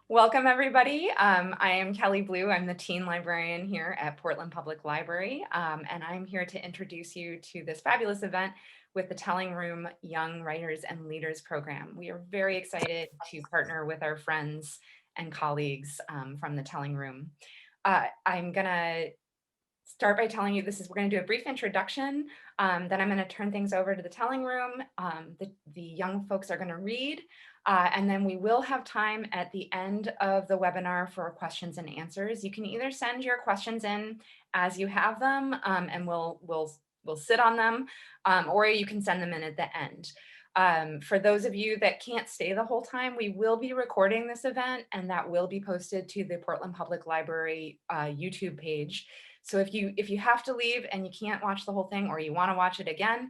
Welcome, everybody. I am Kelly Blue. I'm the teen librarian here at Portland Public Library, and I'm here to introduce you to this fabulous event with the Telling Room Young Writers and Leaders program. We are very excited to partner with our friends and colleagues from the Telling Room. I'm going to start by telling you we're going to do a brief introduction, then I'm going to turn things over to the Telling Room. The young folks are going to read, and then we will have time at the end of the webinar for questions and answers. You can either send your questions in as you have them, and we'll sit on them, or you can send them in at the end. For those of you that can't stay the whole time, we will be recording this event, and that will be posted to the Portland Public Library YouTube page. So if you have to leave and you can't watch the whole thing, or you want to watch it again,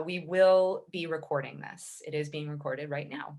we will be recording this. It is being recorded right now.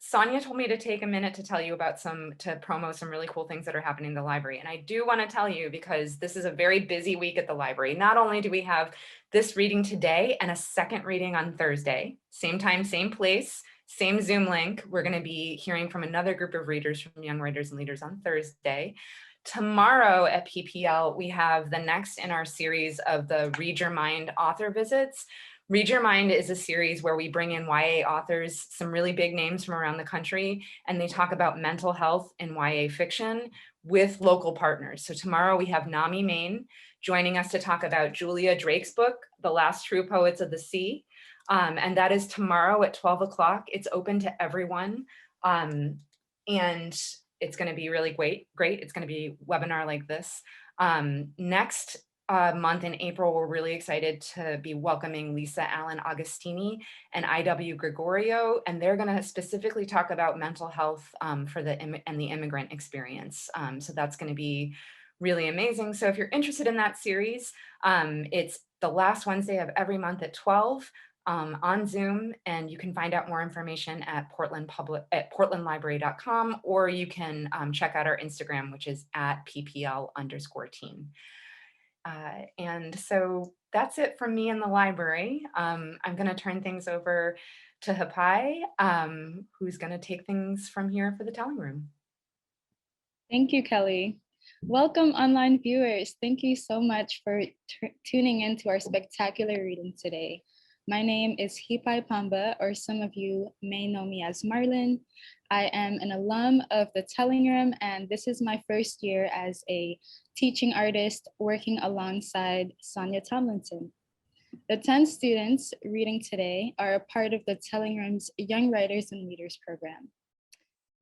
Sonia told me to take a minute to tell you about to promo some really cool things that are happening in the library. And I do want to tell you, because this is a very busy week at the library. Not only do we have this reading today and a second reading on Thursday, same time, same place, same Zoom link. We're going to be hearing from another group of readers from Young Writers and Leaders on Thursday. Tomorrow at PPL, we have the next in our series of the Read Your Mind author visits. Read Your Mind is a series where we bring in YA authors, some really big names from around the country, and they talk about mental health in YA fiction with local partners. So tomorrow we have Nami Main joining us to talk about Julia Drake's book, The Last True Poets of the Sea. And that is tomorrow at 12 o'clock. It's open to everyone. And it's going to be really great. It's going to be a webinar like this. Next month in April, we're really excited to be welcoming Lisa Allen Agostini and IW Gregorio, and they're going to specifically talk about mental health for the immigrant experience. So that's going to be really amazing. So if you're interested in that series, it's the last Wednesday of every month at 12. On Zoom, and you can find out more information at portlandlibrary.com, or you can check out our Instagram, which is at ppl_teen. And so that's it from me in the library. I'm going to turn things over to Hapai, who's going to take things from here for the Telling Room. Thank you, Kelly. Welcome, online viewers. Thank you so much for tuning in to our spectacular reading today. My name is Hipai Pamba, or some of you may know me as Marlin. I am an alum of the Telling Room, and this is my first year as a teaching artist working alongside Sonia Tomlinson. The 10 students reading today are a part of the Telling Room's Young Writers and Leaders program.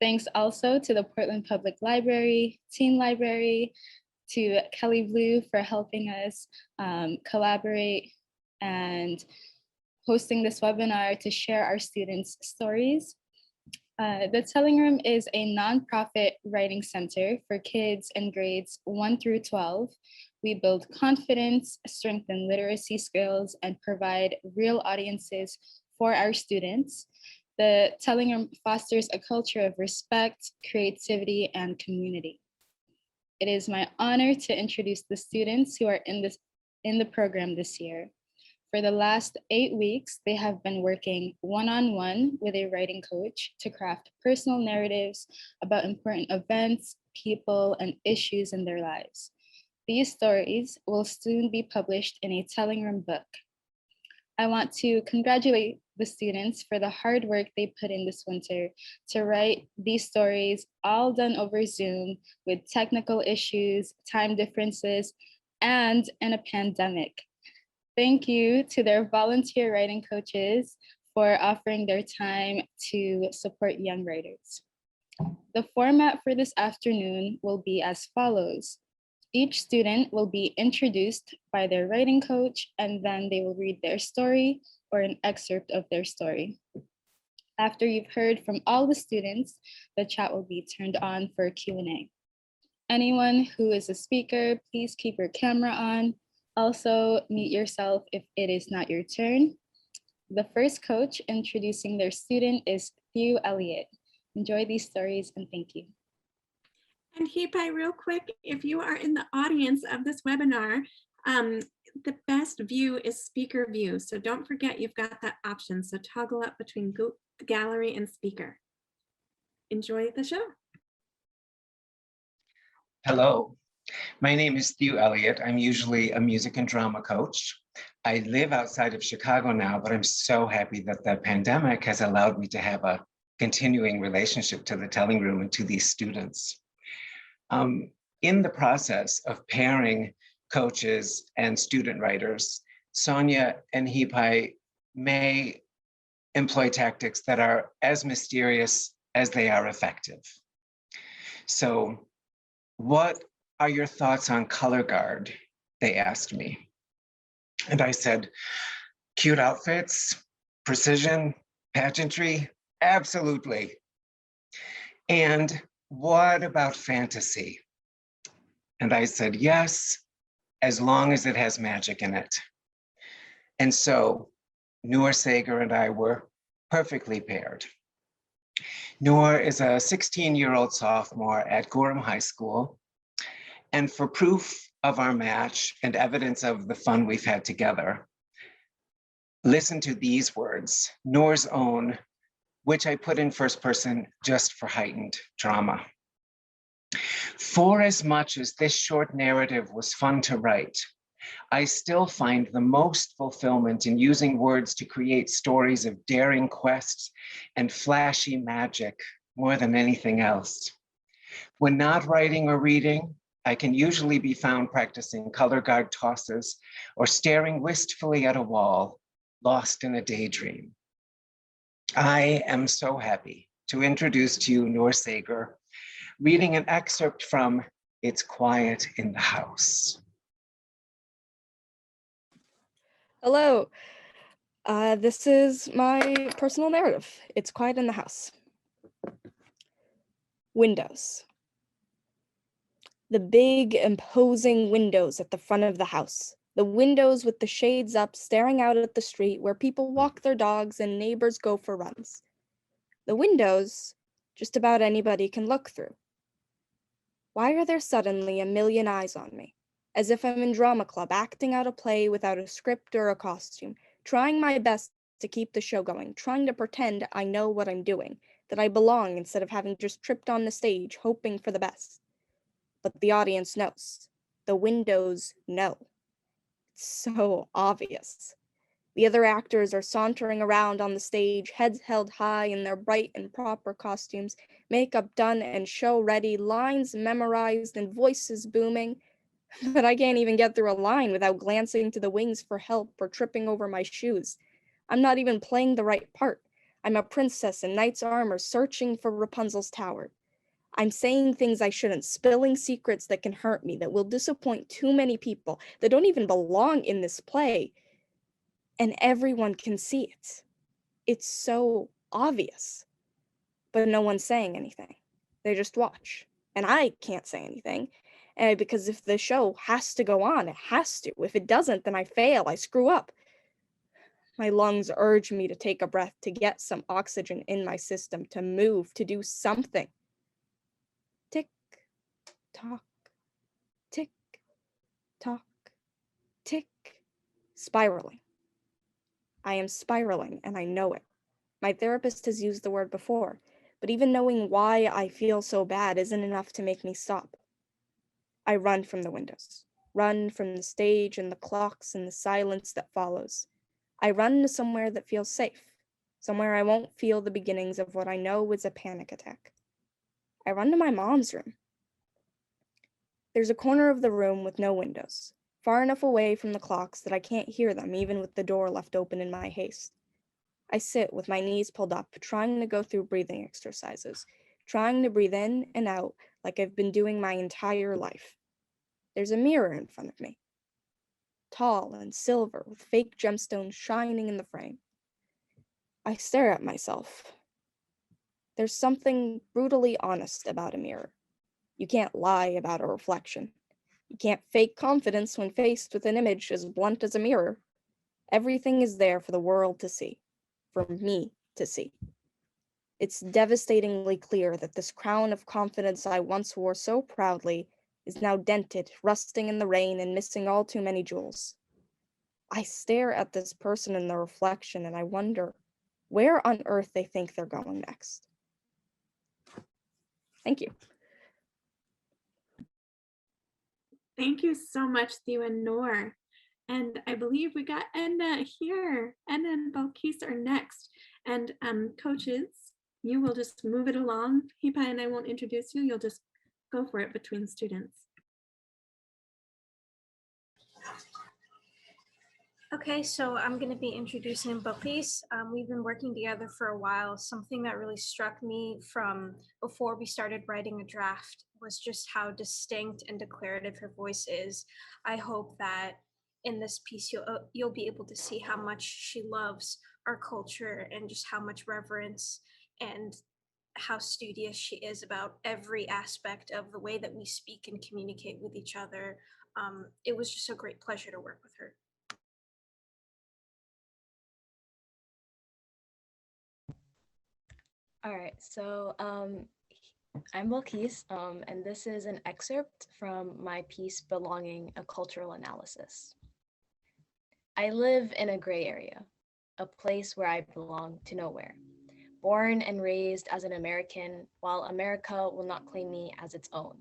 Thanks also to the Portland Public Library, Teen Library, to Kelly Blue for helping us collaborate and hosting this webinar to share our students' stories. The Telling Room is a nonprofit writing center for kids in grades 1 through 12. We build confidence, strengthen literacy skills, and provide real audiences for our students. The Telling Room fosters a culture of respect, creativity, and community. It is my honor to introduce the students who are in the program this year. For the last 8 weeks, they have been working one-on-one with a writing coach to craft personal narratives about important events, people, and issues in their lives. These stories will soon be published in a Telling Room book. I want to congratulate the students for the hard work they put in this winter to write these stories, all done over Zoom with technical issues, time differences, and in a pandemic. Thank you to their volunteer writing coaches for offering their time to support young writers. The format for this afternoon will be as follows. Each student will be introduced by their writing coach, and then they will read their story or an excerpt of their story. After you've heard from all the students, the chat will be turned on for Q&A. Anyone who is a speaker, please keep your camera on. Also, mute yourself if it is not your turn. The first coach introducing their student is Elliott. Enjoy these stories and thank you. And Hipai, real quick, if you are in the audience of this webinar, the best view is speaker view. So don't forget you've got that option. So toggle up between gallery and speaker. enjoy the show. Hello, my name is Elliott. I'm usually a music and drama coach. I live outside of Chicago now, but I'm so happy that the pandemic has allowed me to have a continuing relationship to the telling room and to these students. In the process of pairing coaches and student writers, Sonia and Hipai may employ tactics that are as mysterious as they are effective. So, what are your thoughts on color guard? They asked me. And I said, cute outfits, precision, pageantry, absolutely. And what about fantasy? And I said, yes, as long as it has magic in it. And so Noor Sager and I were perfectly paired. Noor is a 16-year-old sophomore at Gorham High School. And for proof of our match and evidence of the fun we've had together, listen to these words, Noor's own, which I put in first person just for heightened drama. For as much as this short narrative was fun to write, I still find the most fulfillment in using words to create stories of daring quests and flashy magic more than anything else. When not writing or reading, I can usually be found practicing color guard tosses or staring wistfully at a wall, lost in a daydream. I am so happy to introduce to you Noor Sager, reading an excerpt from It's Quiet in the House. Hello, this is my personal narrative. It's quiet in the house. Windows. The big, imposing windows at the front of the house. The windows with the shades up, staring out at the street where people walk their dogs and neighbors go for runs. The windows just about anybody can look through. Why are there suddenly a million eyes on me? As if I'm in drama club, acting out a play without a script or a costume, trying my best to keep the show going, trying to pretend I know what I'm doing, that I belong instead of having just tripped on the stage, hoping for the best. But the audience knows. The windows know. It's so obvious. The other actors are sauntering around on the stage, heads held high in their bright and proper costumes, makeup done and show ready, lines memorized and voices booming. But I can't even get through a line without glancing to the wings for help or tripping over my shoes. I'm not even playing the right part. I'm a princess in knight's armor searching for Rapunzel's tower. I'm saying things I shouldn't, spilling secrets that can hurt me, that will disappoint too many people, that don't even belong in this play. And everyone can see it. It's so obvious. But no one's saying anything. They just watch. And I can't say anything. Because if the show has to go on, it has to. If it doesn't, then I fail, I screw up. My lungs urge me to take a breath, to get some oxygen in my system, to move, to do something. Tick, tock, tick, tock, tick. Spiraling. I am spiraling, and I know it. My therapist has used the word before, but even knowing why I feel so bad isn't enough to make me stop. I run from the windows, run from the stage and the clocks and the silence that follows. I run to somewhere that feels safe, somewhere I won't feel the beginnings of what I know is a panic attack. I run to my mom's room. There's a corner of the room with no windows, far enough away from the clocks that I can't hear them even with the door left open in my haste. I sit with my knees pulled up, trying to go through breathing exercises, trying to breathe in and out like I've been doing my entire life. There's a mirror in front of me, tall and silver with fake gemstones shining in the frame. I stare at myself. There's something brutally honest about a mirror. You can't lie about a reflection. You can't fake confidence when faced with an image as blunt as a mirror. Everything is there for the world to see, for me to see. It's devastatingly clear that this crown of confidence I once wore so proudly is now dented, rusting in the rain, and missing all too many jewels. I stare at this person in the reflection and I wonder where on earth they think they're going next. Thank you. Thank you so much, Theo and Noor. And I believe we got Edna here. Edna and Vulkis are next. And coaches, you will just move it along. Hipa and I won't introduce you. You'll just go for it between students. Okay, so I'm going to be introducing Vulkis. We've been working together for a while. Something that really struck me from before we started writing a draft was just how distinct and declarative her voice is. I hope that in this piece you'll be able to see how much she loves our culture and just how much reverence and how studious she is about every aspect of the way that we speak and communicate with each other. It was just a great pleasure to work with her. All right, so I'm Vulkis, and this is an excerpt from my piece, Belonging, a Cultural Analysis. I live in a gray area, a place where I belong to nowhere. Born and raised as an American, while America will not claim me as its own.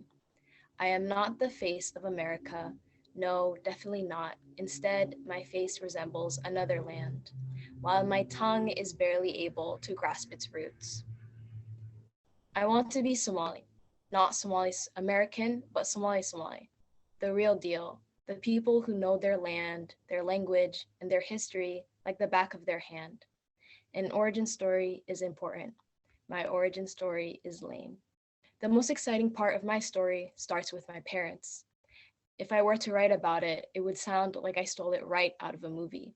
I am not the face of America. No, definitely not. Instead, my face resembles another land, while my tongue is barely able to grasp its roots. I want to be Somali, not Somali American, but Somali, the real deal, the people who know their land, their language, and their history like the back of their hand. An origin story is important. My origin story is lame. The most exciting part of my story starts with my parents. If I were to write about it, it would sound like I stole it right out of a movie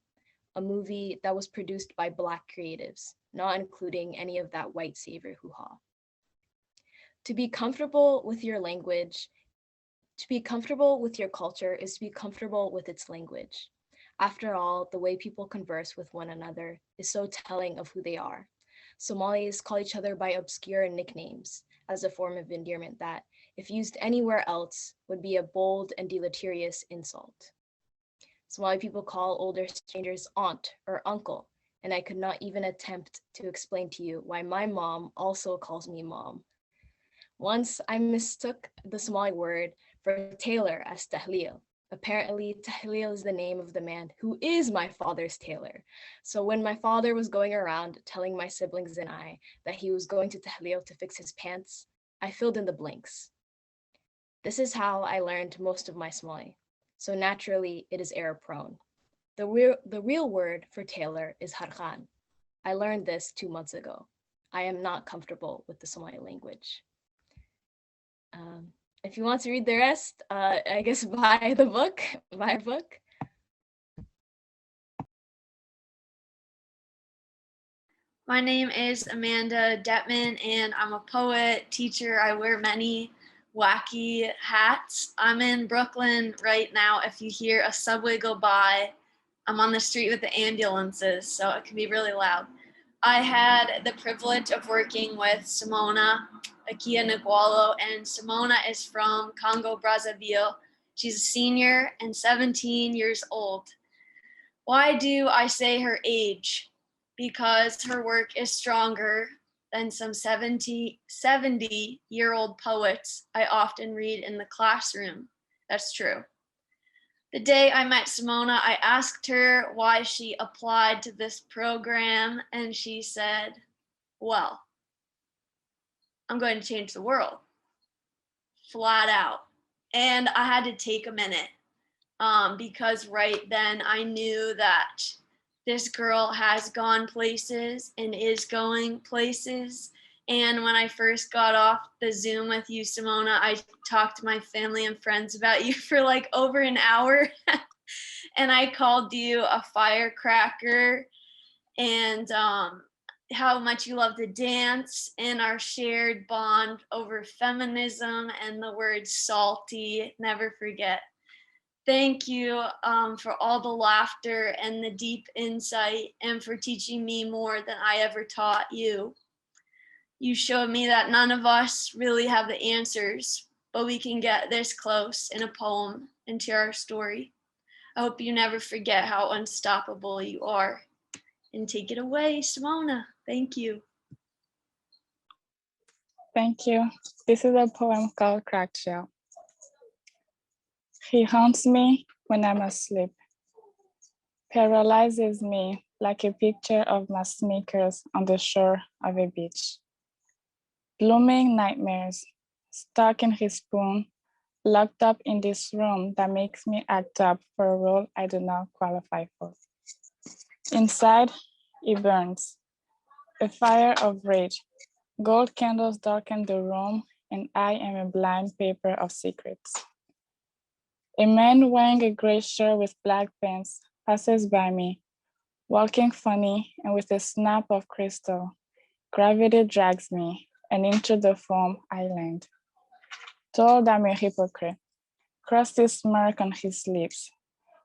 that was produced by Black creatives, not including any of that white savior hoo-ha. To be comfortable with your language, to be comfortable with your culture is to be comfortable with its language. After all, the way people converse with one another is so telling of who they are. Somalis call each other by obscure nicknames as a form of endearment that, if used anywhere else, would be a bold and deleterious insult. Somali people call older strangers aunt or uncle, and I could not even attempt to explain to you why my mom also calls me mom. Once I mistook the Somali word for tailor as tahlil. Apparently, tahlil is the name of the man who is my father's tailor. So when my father was going around telling my siblings and I that he was going to tahlil to fix his pants, I filled in the blanks. This is how I learned most of my Somali. So naturally, it is error prone. The real word for tailor is harkhan. I learned this 2 months ago. I am not comfortable with the Somali language. If you want to read the rest, I guess buy a book. My name is Amanda Detman, and I'm a poet, teacher. I wear many wacky hats. I'm in Brooklyn right now. If you hear a subway go by, I'm on the street with the ambulances, so it can be really loud. I had the privilege of working with Simona Akia Nagualo, and Simona is from Congo Brazzaville. She's a senior and 17 years old. Why do I say her age? Because her work is stronger than some 70-year-old poets I often read in the classroom. That's true. The day I met Simona, I asked her why she applied to this program, and she said, well, I'm going to change the world, flat out. And I had to take a minute because right then I knew that this girl has gone places and is going places. And when I first got off the Zoom with you, Simona, I talked to my family and friends about you for like over an hour. And I called you a firecracker and how much you love to dance and our shared bond over feminism and the word salty, never forget. Thank you for all the laughter and the deep insight and for teaching me more than I ever taught you. You showed me that none of us really have the answers, but we can get this close in a poem and share our story. I hope you never forget how unstoppable you are. And take it away, Simona. Thank you. Thank you. This is a poem called Cracked Shell. He haunts me when I'm asleep, paralyzes me like a picture of my sneakers on the shore of a beach. Blooming nightmares, stuck in his spoon, locked up in this room that makes me act up for a role I do not qualify for. Inside, it burns, a fire of rage. Gold candles darken the room, and I am a blind paper of secrets. A man wearing a gray shirt with black pants passes by me, walking funny and with a snap of crystal. Gravity drags me, and into the foam I land. Told I'm a hypocrite, crusty smirk on his lips.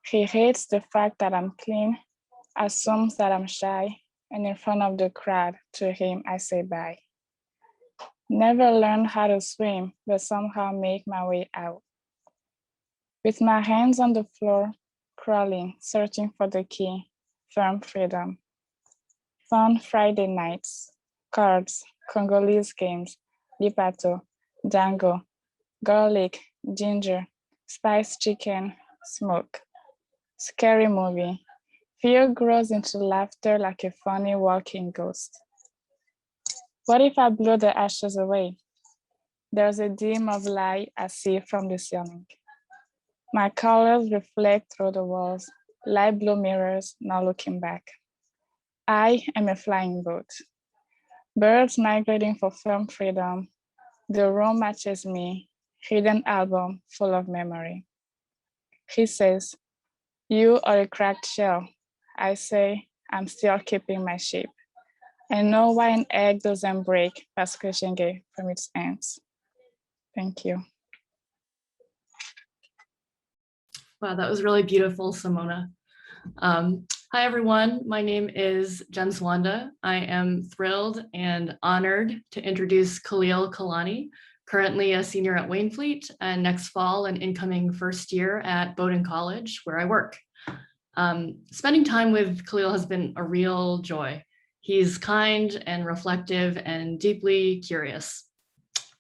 He hates the fact that I'm clean, assumes that I'm shy, and in front of the crowd, to him I say bye. Never learned how to swim, but somehow make my way out. With my hands on the floor, crawling, searching for the key, firm freedom. Fun Friday nights, cards, Congolese games, lipato, dango, garlic, ginger, spiced chicken, smoke. Scary movie. Fear grows into laughter like a funny walking ghost. What if I blow the ashes away? There's a dim of light I see from the ceiling. My colors reflect through the walls, light blue mirrors, not looking back. I am a flying boat. Birds migrating for firm freedom. The room matches me, hidden album full of memory. He says, you are a cracked shell. I say, I'm still keeping my shape. I know why an egg doesn't break by squishing it from its ends. Thank you. Wow, that was really beautiful, Simona. Hi, everyone. My name is Wanda. I am thrilled and honored to introduce Khalil Kalani, currently a senior at Waynfleet, and next fall an incoming first year at Bowdoin College, where I work. Spending time with Khalil has been a real joy. He's kind and reflective and deeply curious.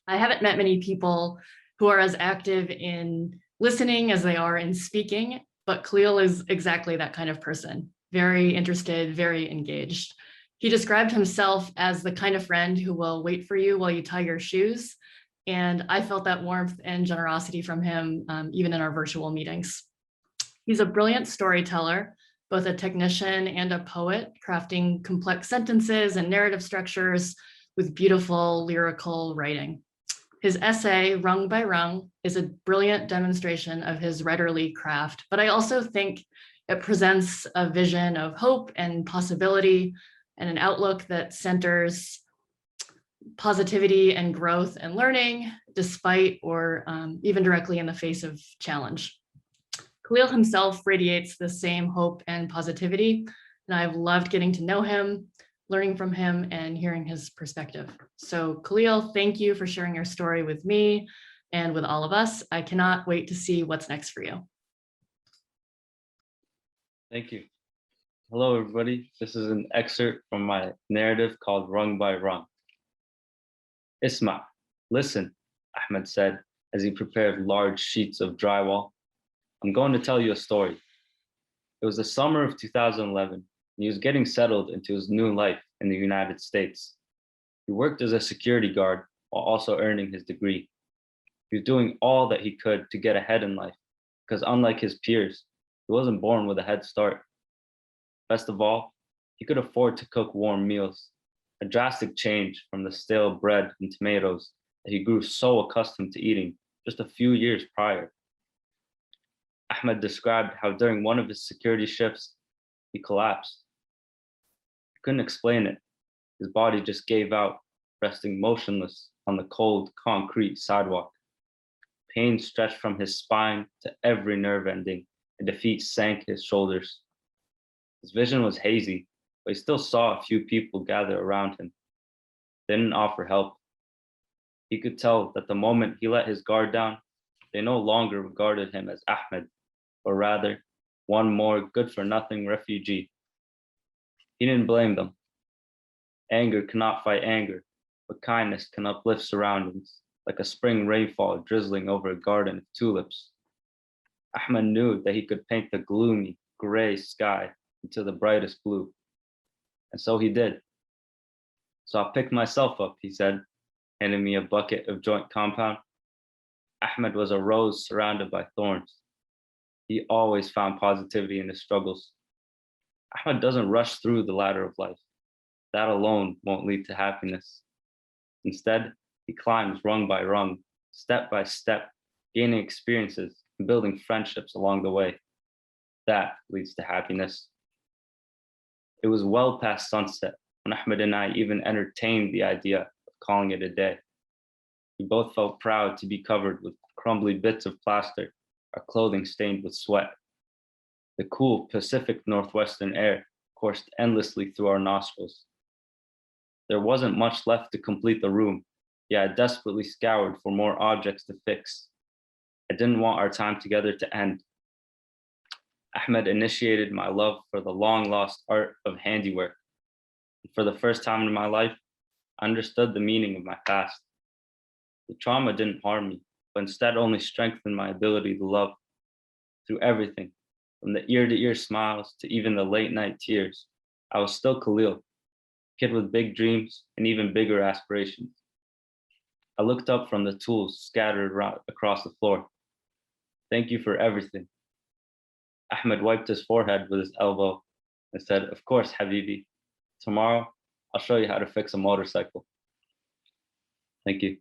I haven't met many people who are as active in listening as they are in speaking, but Khalil is exactly that kind of person, very interested, very engaged. He described himself as the kind of friend who will wait for you while you tie your shoes. And I felt that warmth and generosity from him, even in our virtual meetings. He's a brilliant storyteller, both a technician and a poet, crafting complex sentences and narrative structures with beautiful lyrical writing. His essay, Rung by Rung, is a brilliant demonstration of his writerly craft, but I also think it presents a vision of hope and possibility and an outlook that centers positivity and growth and learning, despite or even directly in the face of challenge. Khalil himself radiates the same hope and positivity, and I've loved getting to know him, learning from him, and hearing his perspective. So Khalil, thank you for sharing your story with me and with all of us. I cannot wait to see what's next for you. Thank you. Hello, everybody. This is an excerpt from my narrative called Rung by Rung. Isma, listen, Ahmed said as he prepared large sheets of drywall. I'm going to tell you a story. It was the summer of 2011, and he was getting settled into his new life in the United States. He worked as a security guard while also earning his degree. He was doing all that he could to get ahead in life, because unlike his peers, he wasn't born with a head start. Best of all, he could afford to cook warm meals, a drastic change from the stale bread and tomatoes that he grew so accustomed to eating just a few years prior. Ahmed described how during one of his security shifts, he collapsed. He couldn't explain it. His body just gave out, resting motionless on the cold concrete sidewalk. Pain stretched from his spine to every nerve ending, and defeat sank his shoulders. His vision was hazy, but he still saw a few people gather around him. They didn't offer help. He could tell that the moment he let his guard down, they no longer regarded him as Ahmed, or rather, one more good-for-nothing refugee. He didn't blame them. Anger cannot fight anger, but kindness can uplift surroundings, like a spring rainfall drizzling over a garden of tulips. Ahmed knew that he could paint the gloomy, gray sky into the brightest blue, and so he did. So I picked myself up, he said, handing me a bucket of joint compound. Ahmed was a rose surrounded by thorns. He always found positivity in his struggles. Ahmed doesn't rush through the ladder of life. That alone won't lead to happiness. Instead, he climbs rung by rung, step by step, gaining experiences and building friendships along the way. That leads to happiness. It was well past sunset when Ahmed and I even entertained the idea of calling it a day. We both felt proud to be covered with crumbly bits of plaster, our clothing stained with sweat. The cool Pacific Northwestern air coursed endlessly through our nostrils. There wasn't much left to complete the room, yet I desperately scoured for more objects to fix. I didn't want our time together to end. Ahmed initiated my love for the long-lost art of handiwork. For the first time in my life, I understood the meaning of my past. The trauma didn't harm me, but instead only strengthened my ability to love. Through everything, from the ear-to-ear smiles to even the late-night tears, I was still Khalil, a kid with big dreams and even bigger aspirations. I looked up from the tools scattered across the floor. Thank you for everything. Ahmed wiped his forehead with his elbow and said, "Of course, Habibi. Tomorrow, I'll show you how to fix a motorcycle." Thank you.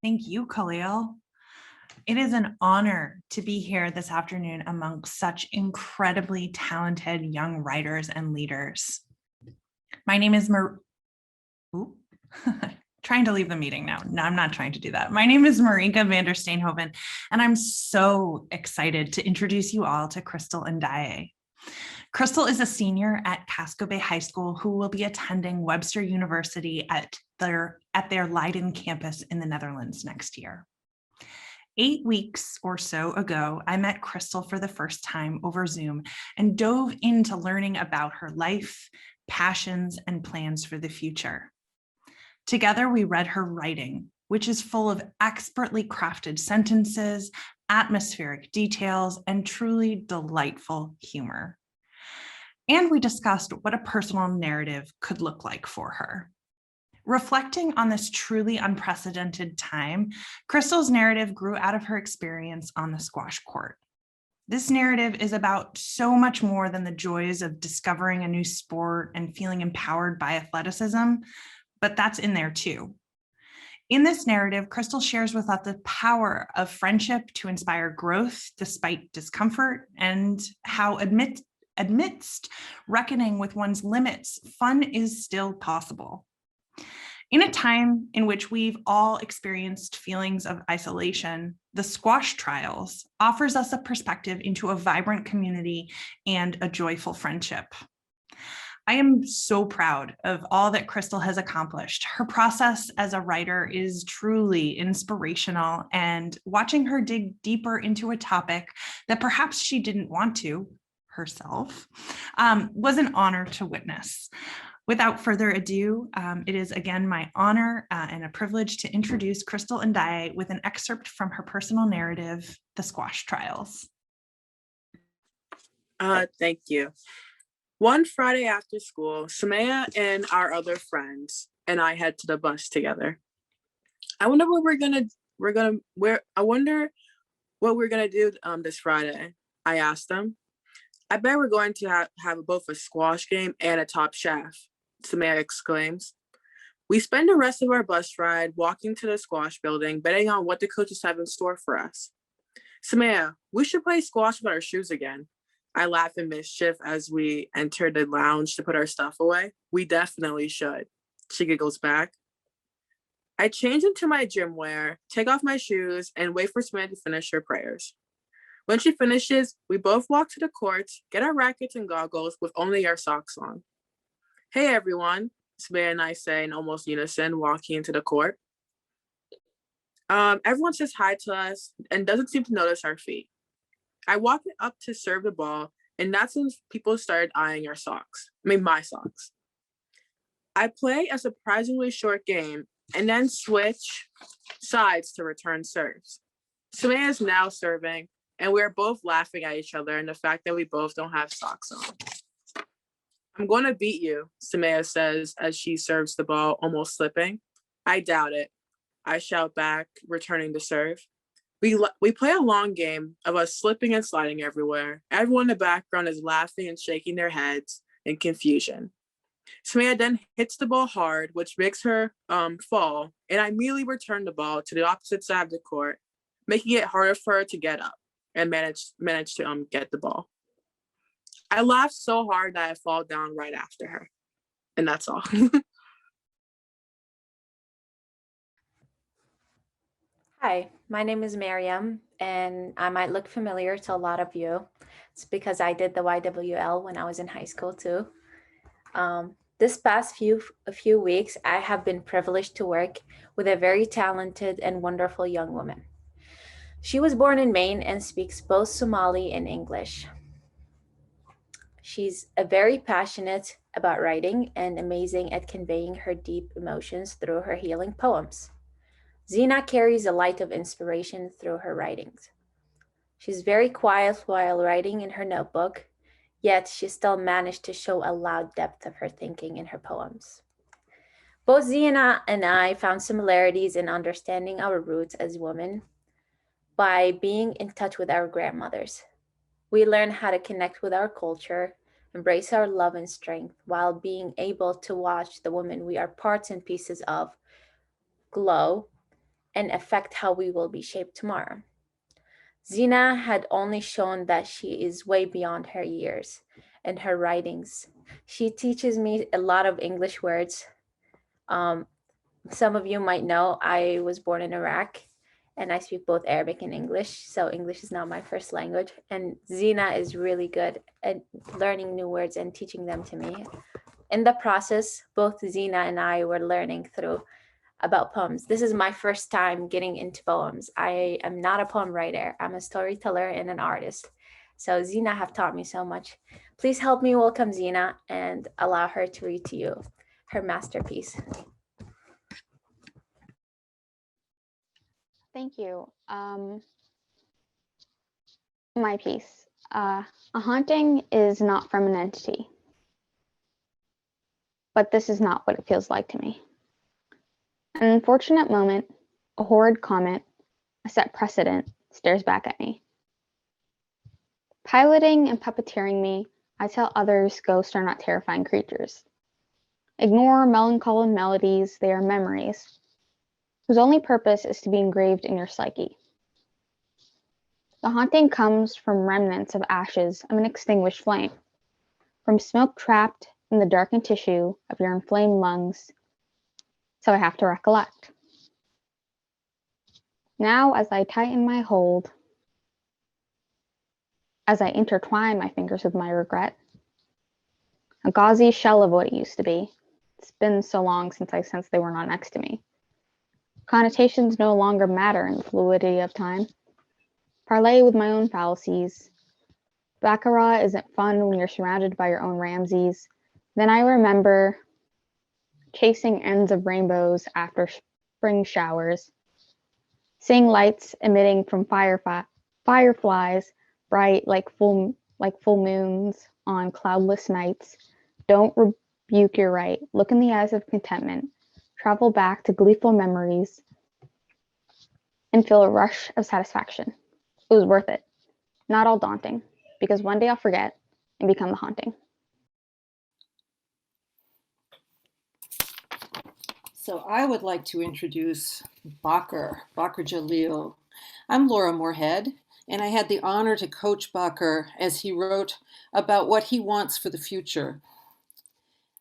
Thank you, Khalil. It is an honor to be here this afternoon among such incredibly talented young writers and leaders. My name is trying to leave the meeting now. No, I'm not trying to do that. My name is Marika van der Steenhoven, and I'm so excited to introduce you all to Crystal and Daye. Crystal is a senior at Casco Bay High School who will be attending Webster University at their Leiden campus in the Netherlands next year. 8 weeks or so ago, I met Crystal for the first time over Zoom and dove into learning about her life, passions, and plans for the future. Together, we read her writing, which is full of expertly crafted sentences, atmospheric details, and truly delightful humor. And we discussed what a personal narrative could look like for her. Reflecting on this truly unprecedented time, Crystal's narrative grew out of her experience on the squash court. This narrative is about so much more than the joys of discovering a new sport and feeling empowered by athleticism, but that's in there too. In this narrative, Crystal shares with us the power of friendship to inspire growth despite discomfort, and how amidst reckoning with one's limits, fun is still possible. In a time in which we've all experienced feelings of isolation, the Squash Trials offers us a perspective into a vibrant community and a joyful friendship. I am so proud of all that Crystal has accomplished. Her process as a writer is truly inspirational, and watching her dig deeper into a topic that perhaps she didn't want to herself was an honor to witness. Without further ado, it is again my honor and a privilege to introduce Crystal and Daye with an excerpt from her personal narrative, The Squash Trials. Thank you. One Friday after school, Samaya and our other friends and I head to the bus together. I wonder what we're gonna do this Friday. I asked them. I bet we're going to have both a squash game and a Top Chef, Samaya exclaims. We spend the rest of our bus ride walking to the squash building, betting on what the coaches have in store for us. Samaya, we should play squash with our shoes again. I laugh in mischief as we enter the lounge to put our stuff away. We definitely should. She giggles back. I change into my gym wear, take off my shoes, and wait for Samaya to finish her prayers. When she finishes, we both walk to the courts, get our rackets and goggles with only our socks on. Hey everyone, Samaya and I say in almost unison, walking into the court. Everyone says hi to us and doesn't seem to notice our feet. I walk up to serve the ball, And that's when people started eyeing our socks. My socks. I play a surprisingly short game and then switch sides to return serves. Samaya is now serving, and we're both laughing at each other and the fact that we both don't have socks on. I'm going to beat you, Samaya says as she serves the ball, almost slipping. I doubt it. I shout back, returning the serve. We play a long game of us slipping and sliding everywhere. Everyone in the background is laughing and shaking their heads in confusion. Samaya then hits the ball hard, which makes her fall, and I immediately return the ball to the opposite side of the court, making it harder for her to get up and manage to get the ball. I laugh so hard that I fall down right after her, and that's all. Hi, my name is Miriam, and I might look familiar to a lot of you. It's because I did the YWL when I was in high school too. This past few weeks, I have been privileged to work with a very talented and wonderful young woman. She was born in Maine and speaks both Somali and English. She's very passionate about writing and amazing at conveying her deep emotions through her healing poems. Zeenab carries a light of inspiration through her writings. She's very quiet while writing in her notebook, yet she still managed to show a loud depth of her thinking in her poems. Both Zeenab and I found similarities in understanding our roots as women by being in touch with our grandmothers. We learn how to connect with our culture, embrace our love and strength, while being able to watch the women we are parts and pieces of glow and affect how we will be shaped tomorrow. Zeenab had only shown that she is way beyond her years and her writings. She teaches me a lot of English words. Some of you might know I was born in Iraq and I speak both Arabic and English, so English is not my first language. And Zeenab is really good at learning new words and teaching them to me. In the process, both Zeenab and I were learning through about poems. This is my first time getting into poems. I am not a poem writer. I'm a storyteller and an artist. So Zeenab have taught me so much. Please help me welcome Zeenab and allow her to read to you her masterpiece. Thank you. My piece. A haunting is not from an entity, but this is not what it feels like to me. An unfortunate moment, a horrid comment, a set precedent stares back at me. Piloting and puppeteering me, I tell others ghosts are not terrifying creatures. Ignore melancholy melodies, they are memories, whose only purpose is to be engraved in your psyche. The haunting comes from remnants of ashes of an extinguished flame, from smoke trapped in the darkened tissue of your inflamed lungs. So I have to recollect. Now, as I tighten my hold, as I intertwine my fingers with my regret, a gauzy shell of what it used to be. It's been so long since I sensed they were not next to me. Connotations no longer matter in the fluidity of time. Parlay with my own fallacies. Baccarat isn't fun when you're surrounded by your own Ramses. Then I remember chasing ends of rainbows after spring showers, seeing lights emitting from fireflies, bright like full moons on cloudless nights. Don't rebuke your right. Look in the eyes of contentment. Travel back to gleeful memories and feel a rush of satisfaction. It was worth it. Not all daunting, because one day I'll forget and become the haunting. So I would like to introduce Focker Jalil. I'm Lauramoorhead, and I had the honor to coach Focker as he wrote about what he wants for the future.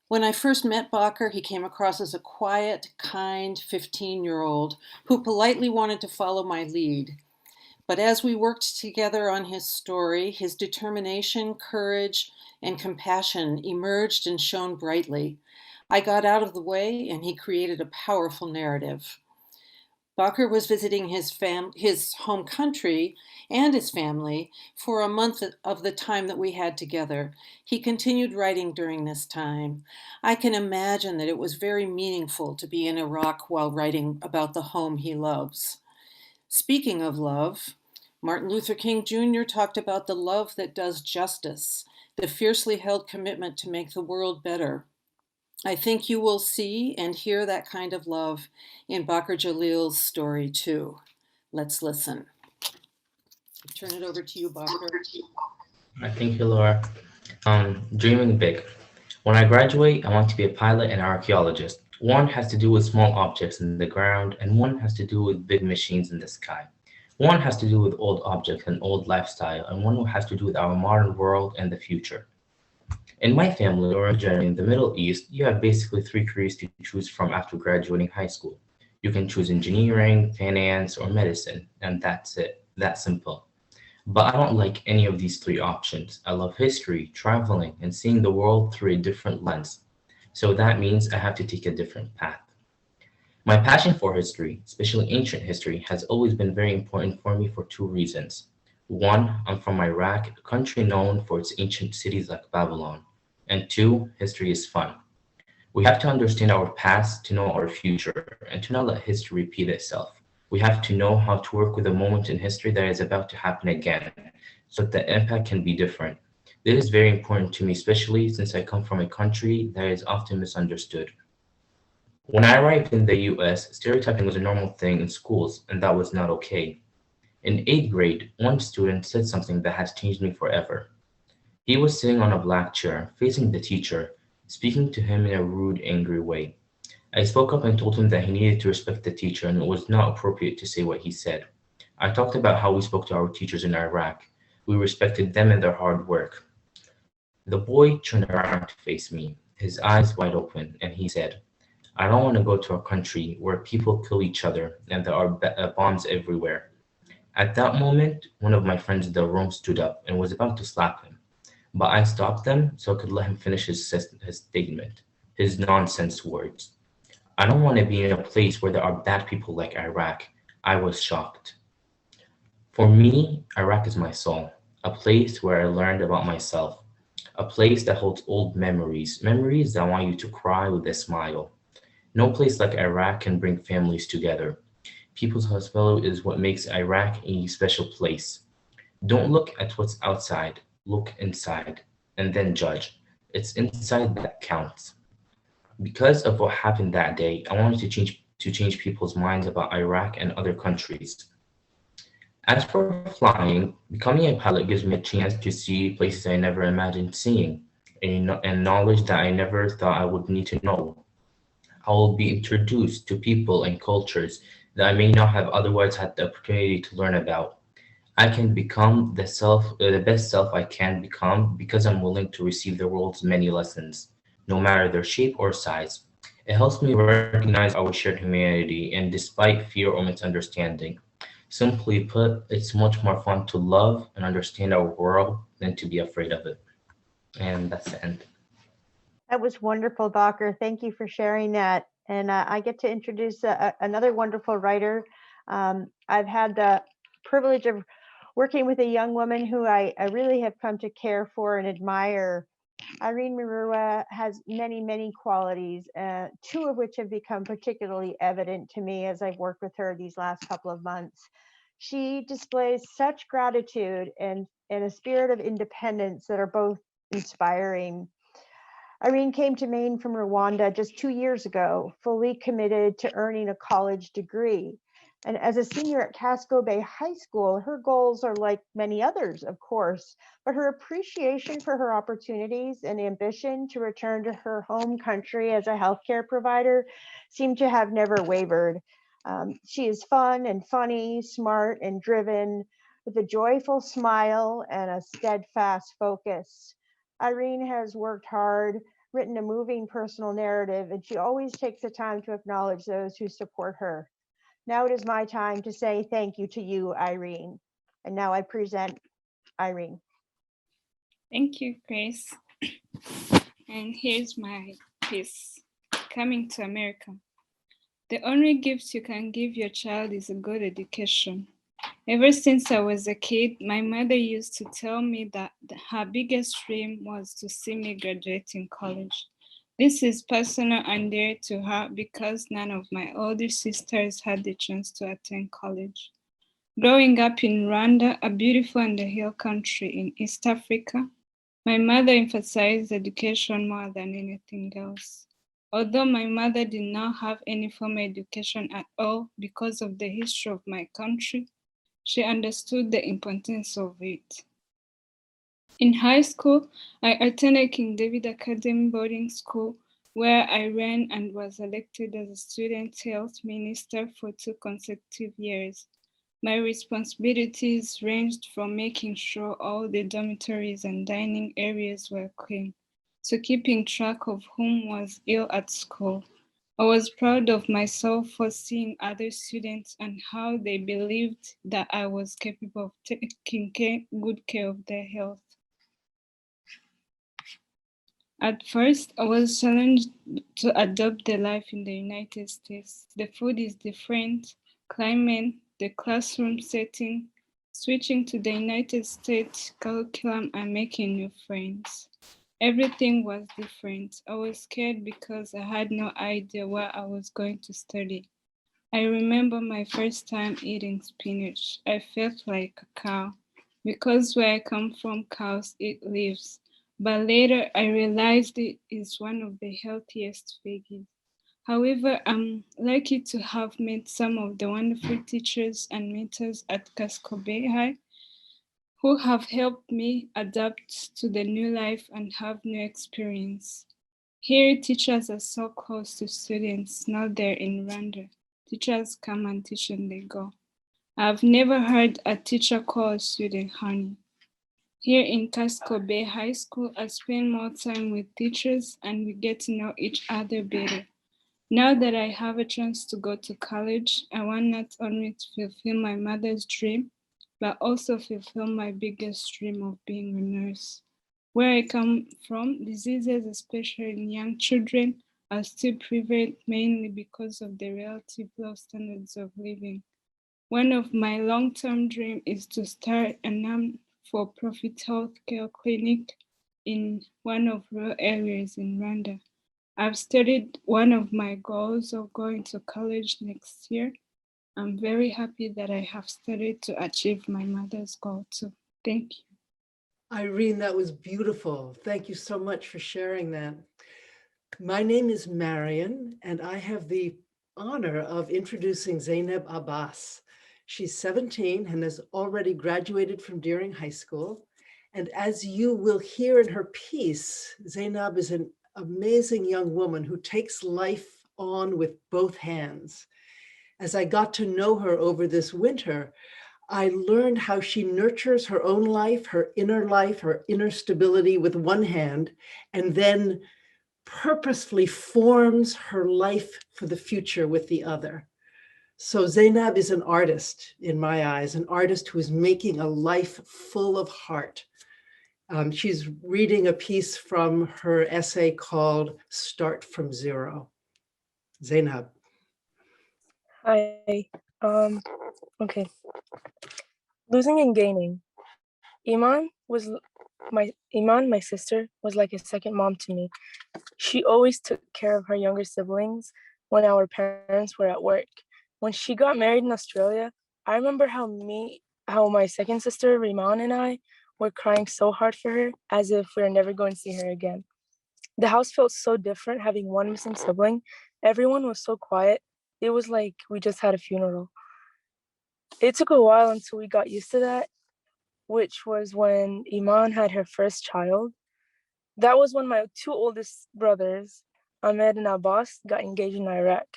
When I first met Focker, he came across as a quiet, kind 15-year-old who politely wanted to follow my lead. But as we worked together on his story, his determination, courage, and compassion emerged and shone brightly. I got out of the way, and he created a powerful narrative. Focker was visiting his home country and his family for a month of the time that we had together. He continued writing during this time. I can imagine that it was very meaningful to be in Iraq while writing about the home he loves. Speaking of love, Martin Luther King Jr. talked about the love that does justice, the fiercely held commitment to make the world better. I think you will see and hear that kind of love in Bakr Jalil's story too. Let's listen. I'll turn it over to you, Bakr. Thank you, Laura. Dreaming big. When I graduate, I want to be a pilot and archaeologist. One has to do with small objects in the ground, and one has to do with big machines in the sky. One has to do with old objects and old lifestyle, and one has to do with our modern world and the future. In my family, or generally in the Middle East, you have basically 3 careers to choose from after graduating high school. You can choose engineering, finance, or medicine, and that's it. That simple. But I don't like any of these 3 options. I love history, traveling, and seeing the world through a different lens. So that means I have to take a different path. My passion for history, especially ancient history, has always been very important for me for 2 reasons. 1, I'm from Iraq, a country known for its ancient cities like Babylon. And 2, history is fun. We have to understand our past to know our future and to not let history repeat itself. We have to know how to work with a moment in history that is about to happen again, so that the impact can be different. This is very important to me, especially since I come from a country that is often misunderstood. When I arrived in the US, stereotyping was a normal thing in schools, and that was not okay. In 8th grade, one student said something that has changed me forever. He was sitting on a black chair, facing the teacher, speaking to him in a rude, angry way. I spoke up and told him that he needed to respect the teacher and it was not appropriate to say what he said. I talked about how we spoke to our teachers in Iraq. We respected them and their hard work. The boy turned around to face me, his eyes wide open, and he said, "I don't want to go to a country where people kill each other and there are bombs everywhere." At that moment, one of my friends in the room stood up and was about to slap him. But I stopped them so I could let him finish his statement, his nonsense words. I don't want to be in a place where there are bad people like Iraq. I was shocked. For me, Iraq is my soul, a place where I learned about myself, a place that holds old memories, memories that want you to cry with a smile. No place like Iraq can bring families together. People's hospitality is what makes Iraq a special place. Don't look at what's outside. Look inside, and then judge. It's inside that counts. Because of what happened that day, I wanted to change people's minds about Iraq and other countries. As for flying, becoming a pilot gives me a chance to see places I never imagined seeing, and knowledge that I never thought I would need to know. I will be introduced to people and cultures that I may not have otherwise had the opportunity to learn about. I can become the best self I can become because I'm willing to receive the world's many lessons, no matter their shape or size. It helps me recognize our shared humanity, and despite fear or misunderstanding. Simply put, it's much more fun to love and understand our world than to be afraid of it. And that's the end. That was wonderful, Bakr. Thank you for sharing that. And I get to introduce another wonderful writer. I've had the privilege of working with a young woman who I really have come to care for and admire. Irene has many, many qualities, 2 of which have become particularly evident to me as I've worked with her these last couple of months. She displays such gratitude and a spirit of independence that are both inspiring. Irene came to Maine from Rwanda just 2 years ago, fully committed to earning a college degree. And as a senior at Casco Bay High School, her goals are like many others, of course, but her appreciation for her opportunities and ambition to return to her home country as a healthcare provider seem to have never wavered. She is fun and funny, smart and driven, with a joyful smile and a steadfast focus. Irene has worked hard, written a moving personal narrative, and she always takes the time to acknowledge those who support her. Now it is my time to say thank you to you, Irene. And now I present Irene. Thank you, Grace. And here's my piece, Coming to America. The only gift you can give your child is a good education. Ever since I was a kid, my mother used to tell me that her biggest dream was to see me graduate in college. This is personal and dear to her because none of my older sisters had the chance to attend college. Growing up in Rwanda, a beautiful and a hill country in East Africa, my mother emphasized education more than anything else. Although my mother did not have any formal education at all because of the history of my country, she understood the importance of it. In high school, I attended King David Academy boarding school, where I ran and was elected as a student health minister for 2 consecutive years. My responsibilities ranged from making sure all the dormitories and dining areas were clean to keeping track of whom was ill at school. I was proud of myself for seeing other students and how they believed that I was capable of taking good care of their health. At first, I was challenged to adopt the life in the United States. The food is different, climate, the classroom setting, switching to the United States curriculum and making new friends. Everything was different. I was scared because I had no idea where I was going to study. I remember my first time eating spinach. I felt like a cow because where I come from, cows eat leaves. But later I realized it is one of the healthiest veggies. However, I'm lucky to have met some of the wonderful teachers and mentors at Casco Bay High who have helped me adapt to the new life and have new experience. Here, teachers are so close to students, not there in Rwanda. Teachers come and teach and they go. I've never heard a teacher call a student honey. Here in Casco Bay High School, I spend more time with teachers and we get to know each other better. Now that I have a chance to go to college, I want not only to fulfill my mother's dream, but also fulfill my biggest dream of being a nurse. Where I come from, diseases, especially in young children, are still prevalent mainly because of the relative low standards of living. One of my long-term dreams is to start a non-for-profit healthcare clinic in one of rural areas in Rwanda. I've stated one of my goals of going to college next year. I'm very happy that I have started to achieve my mother's goal too. Thank you. Irene, that was beautiful. Thank you so much for sharing that. My name is Miriam, and I have the honor of introducing Zeenab Abbas. She's 17 and has already graduated from Deering High School. And as you will hear in her piece, Zeenab is an amazing young woman who takes life on with both hands. As I got to know her over this winter, I learned how she nurtures her own life, her inner stability with one hand, and then purposefully forms her life for the future with the other. So Zeenab is an artist in my eyes, an artist who is making a life full of heart. She's reading a piece from her essay called Start from Zero. Zeenab. Hi. Okay. Losing and gaining. Iman, my sister, was like a second mom to me. She always took care of her younger siblings when our parents were at work. When she got married in Australia, I remember how my second sister, Iman, and I were crying so hard for her as if we were never going to see her again. The house felt so different having one missing sibling. Everyone was so quiet. It was like we just had a funeral. It took a while until we got used to that, which was when Iman had her first child. That was when my 2 oldest brothers, Ahmed and Abbas, got engaged in Iraq.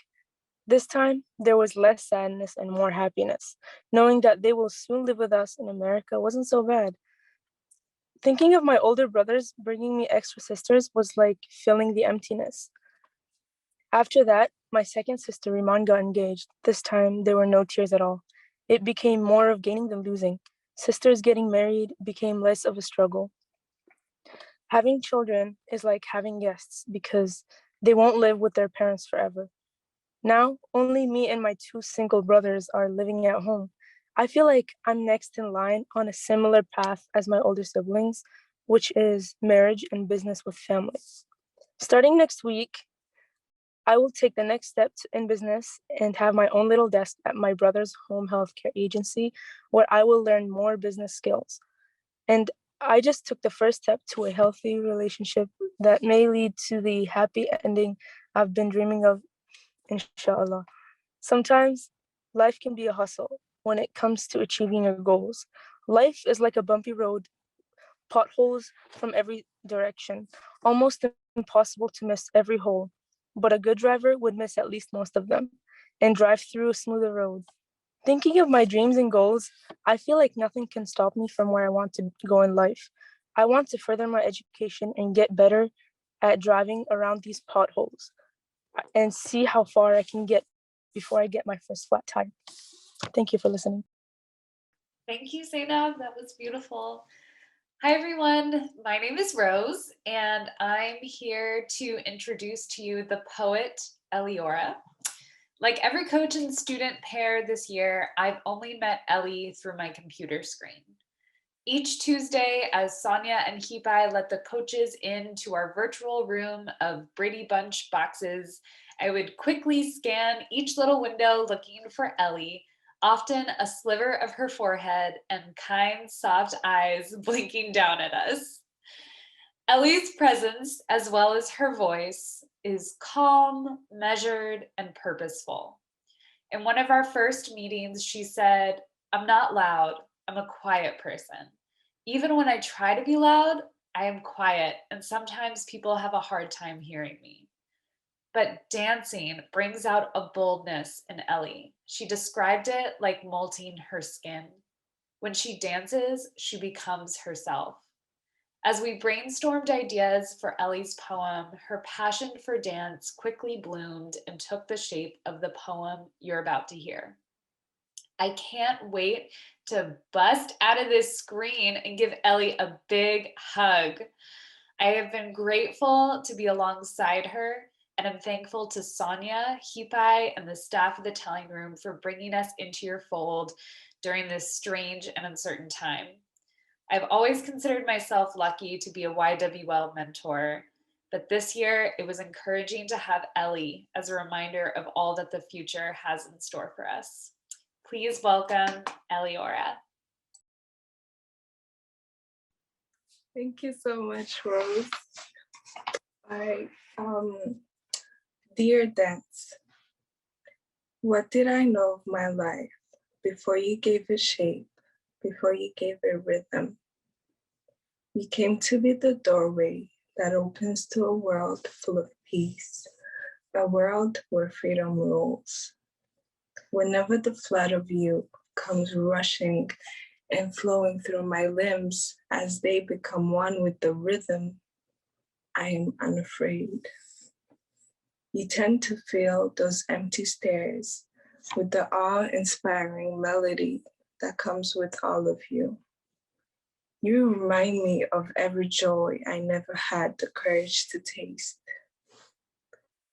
This time, there was less sadness and more happiness. Knowing that they will soon live with us in America wasn't so bad. Thinking of my older brothers bringing me extra sisters was like filling the emptiness. After that, my second sister, Iman, got engaged. This time, there were no tears at all. It became more of gaining than losing. Sisters getting married became less of a struggle. Having children is like having guests because they won't live with their parents forever. Now, only me and my 2 single brothers are living at home. I feel like I'm next in line on a similar path as my older siblings, which is marriage and business with family. Starting next week, I will take the next step in business and have my own little desk at my brother's home healthcare agency where I will learn more business skills. And I just took the first step to a healthy relationship that may lead to the happy ending I've been dreaming of, inshallah. Sometimes life can be a hustle when it comes to achieving your goals. Life is like a bumpy road, potholes from every direction, almost impossible to miss every hole. But a good driver would miss at least most of them and drive through a smoother road. Thinking of my dreams and goals, I feel like nothing can stop me from where I want to go in life. I want to further my education and get better at driving around these potholes and see how far I can get before I get my first flat tire. Thank you for listening. Thank you, Zeenab. That was beautiful. Hi, everyone. My name is Rose, and I'm here to introduce to you the poet Elliott. Like every coach and student pair this year, I've only met Ellie through my computer screen. Each Tuesday, as Sonia and Hipai let the coaches into our virtual room of Brady Bunch boxes, I would quickly scan each little window looking for Ellie, often a sliver of her forehead and kind, soft eyes blinking down at us. Ellie's presence, as well as her voice, is calm, measured, and purposeful. In one of our first meetings, she said, "I'm not loud, I'm a quiet person. Even when I try to be loud, I am quiet, and sometimes people have a hard time hearing me." But dancing brings out a boldness in Ellie. She described it like molting her skin. When she dances, she becomes herself. As we brainstormed ideas for Ellie's poem, her passion for dance quickly bloomed and took the shape of the poem you're about to hear. I can't wait to bust out of this screen and give Ellie a big hug. I have been grateful to be alongside her, and I'm thankful to Sonia, Hipai, and the staff of the Telling Room for bringing us into your fold during this strange and uncertain time. I've always considered myself lucky to be a YWL mentor, but this year it was encouraging to have Ellie as a reminder of all that the future has in store for us. Please welcome Elliott. Thank you so much, Rose. Dear Dance, what did I know of my life before you gave it shape, before you gave it rhythm? You came to be the doorway that opens to a world full of peace, a world where freedom rules. Whenever the flood of you comes rushing and flowing through my limbs as they become one with the rhythm, I am unafraid. You tend to fill those empty stares with the awe-inspiring melody that comes with all of you. You remind me of every joy I never had the courage to taste.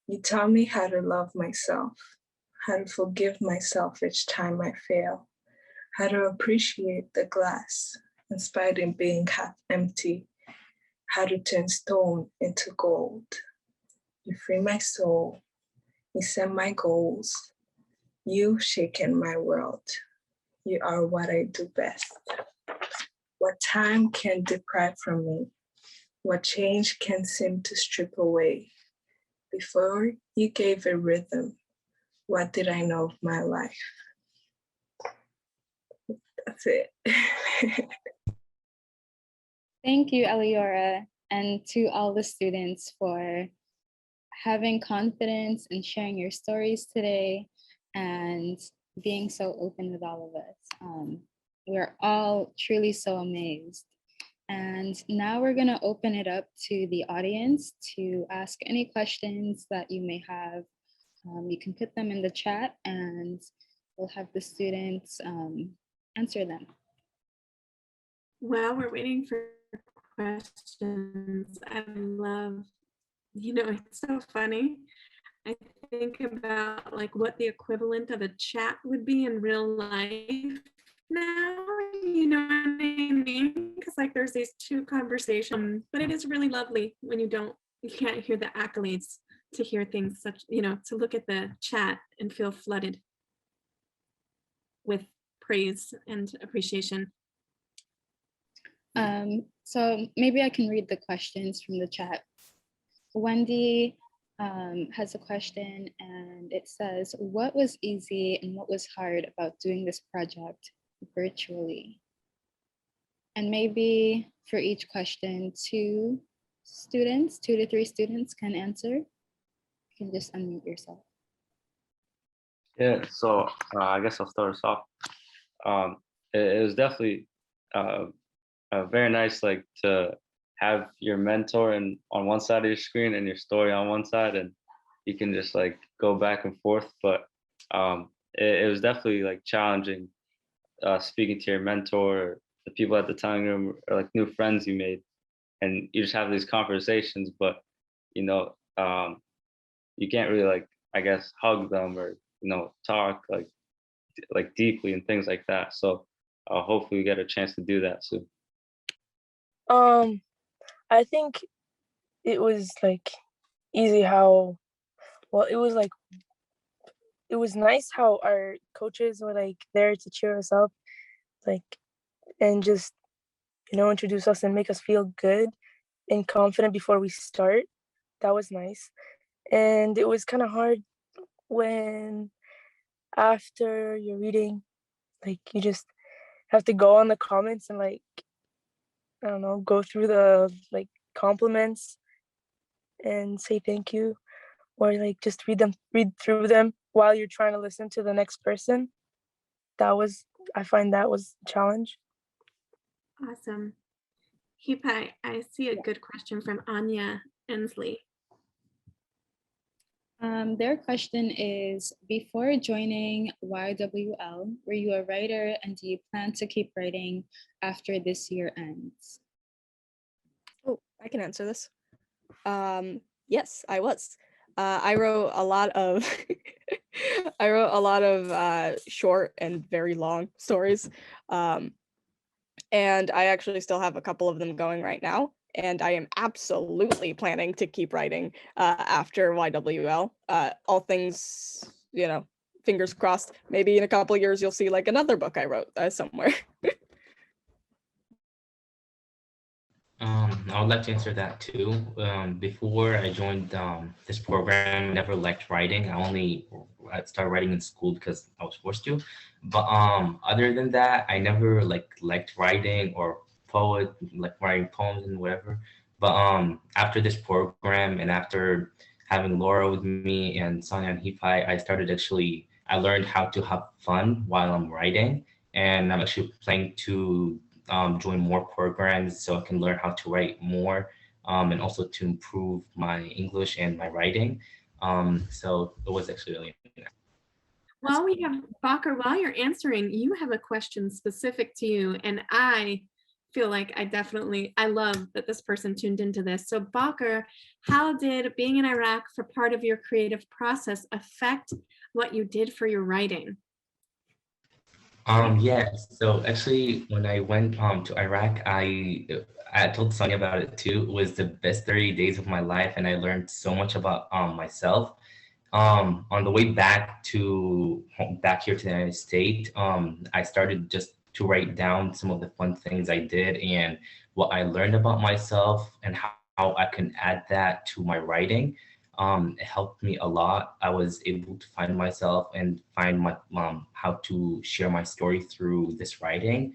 You taught me how to love myself, how to forgive myself each time I fail, how to appreciate the glass in spite of being half empty, how to turn stone into gold. You free my soul, you set my goals, you've shaken my world. You are what I do best. What time can deprive from me, what change can seem to strip away. Before you gave a rhythm, what did I know of my life? That's it. Thank you, Eliora, and to all the students for having confidence and sharing your stories today and being so open with all of us. We're all truly so amazed. And now we're going to open it up to the audience to ask any questions that you may have. You can put them in the chat and we'll have the students answer them. While we're waiting for questions, I love, it's so funny. I think about like what the equivalent of a chat would be in real life now, you know what I mean? Because like there's these two conversations, but it is really lovely when you can't hear the accolades, to hear things such, to look at the chat and feel flooded with praise and appreciation. So maybe I can read the questions from the chat. Wendy has a question, and it says, what was easy and what was hard about doing this project virtually? And maybe for each question, 2 to 3 students can answer. You can just unmute yourself. Yeah, so I guess I'll start us off. It was definitely very nice, like to have your mentor on one side of your screen and your story on one side, and you can just like go back and forth. But it was definitely like challenging speaking to your mentor, or the people at the time room, or like new friends you made, and you just have these conversations, but you can't really like, I guess, hug them or talk like deeply and things like that. So hopefully we get a chance to do that soon. I think it was like easy how, well, it was nice how our coaches were like there to cheer us up, like, and just, introduce us and make us feel good and confident before we start. That was nice. And it was kind of hard when after you're reading, like you just have to go on the comments and like, I don't know, go through the like compliments and say thank you, or like just read through them while you're trying to listen to the next person. I find that was a challenge. Awesome. Hipai, I see a good question from Anya Ensley. Their question is, before joining YWL, were you a writer, and do you plan to keep writing after this year ends? Oh, I can answer this. Yes, I was. I wrote a lot of short and very long stories. And I actually still have a couple of them going right now. And I am absolutely planning to keep writing after YWL. All things, fingers crossed, maybe in a couple of years you'll see like another book I wrote somewhere. I would like to answer that too. Before I joined this program, I never liked writing. I started writing in school because I was forced to. But other than that, I never liked writing or like writing poems and whatever. But after this program and after having Laura with me and Sonia and Hipai, I learned how to have fun while I'm writing, and I'm actually planning to join more programs so I can learn how to write more, and also to improve my English and my writing. So it was actually really nice. While we have Focker, while you're answering, you have a question specific to you, and I feel like I love that this person tuned into this. So Focker, how did being in Iraq for part of your creative process affect what you did for your writing? Yeah, so actually when I went to Iraq, I told Sonia about it too. It was the best 30 days of my life, and I learned so much about myself. On the way back here to the United States, I started just to write down some of the fun things I did and what I learned about myself and how I can add that to my writing. It helped me a lot. I was able to find myself and find my how to share my story through this writing.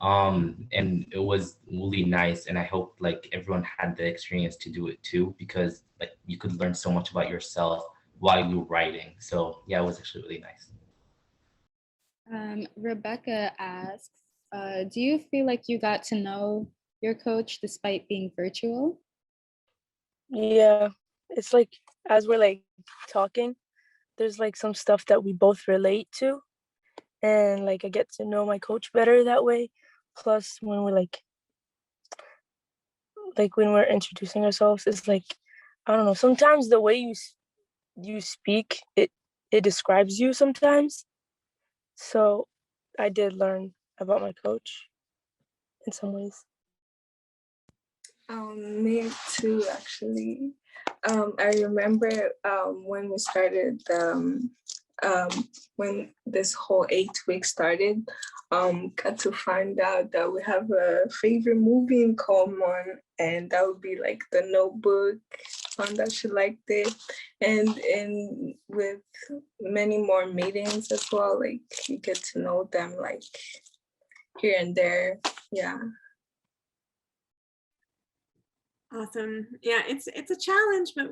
And it was really nice, and I hope like everyone had the experience to do it too, because like you could learn so much about yourself while you're writing. So yeah, it was actually really nice. Rebecca asks, do you feel like you got to know your coach despite being virtual? Yeah, it's like as we're like talking, there's like some stuff that we both relate to, and like I get to know my coach better that way. Plus when we're like when we're introducing ourselves, it's like, I don't know, sometimes the way you speak, it describes you sometimes. So I did learn about my coach in some ways. Me too, actually. I remember when we started when this whole 8 weeks started, got to find out that we have a favorite movie in common, and that would be like The Notebook. Found out she liked it, and with many more meetings as well, like you get to know them like here and there. Yeah. Awesome. Yeah, it's a challenge, but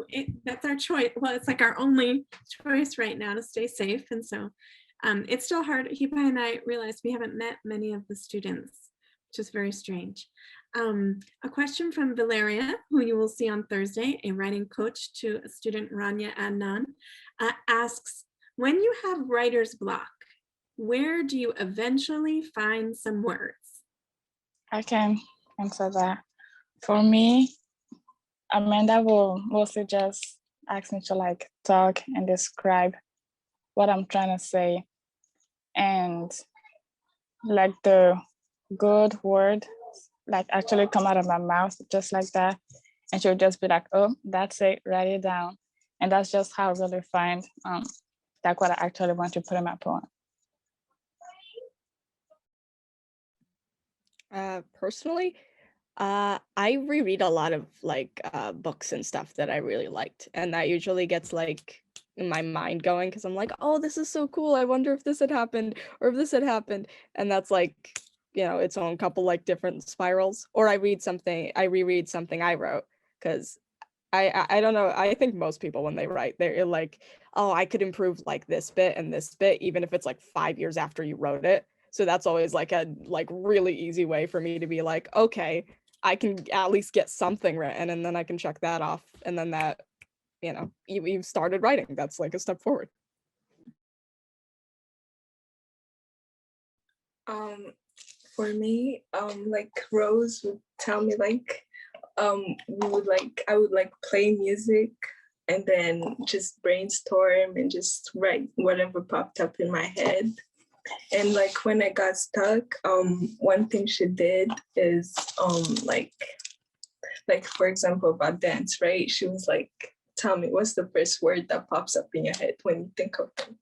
that's our choice. Well, it's like our only choice right now to stay safe. And so it's still hard. Hipa and I realized we haven't met many of the students, which is very strange. A question from Valeria, who you will see on Thursday, a writing coach to a student, Rania Adnan, asks, when you have writer's block, where do you eventually find some words? I can answer that. For me, Amanda will mostly just ask me to like talk and describe what I'm trying to say, and like the good word like actually come out of my mouth just like that, and she'll just be like, oh, that's it, write it down. And that's just how I really find like what I actually want to put in my poem. Personally, I reread a lot of like books and stuff that I really liked, and that usually gets like in my mind going because I'm like, oh, this is so cool. I wonder if this had happened or if this had happened, and that's like, you know, its own couple like different spirals. Or I reread something I wrote because I don't know. I think most people when they write, they're like, oh, I could improve like this bit and this bit, even if it's like 5 years after you wrote it. So that's always like a like really easy way for me to be like, okay, I can at least get something written, and then I can check that off. And then that, you know, you've started writing. That's like a step forward. For me, like Rose would tell me like, I would like play music and then just brainstorm and just write whatever popped up in my head. And like when I got stuck, one thing she did is like for example about dance, right? She was like, tell me what's the first word that pops up in your head when you think of them.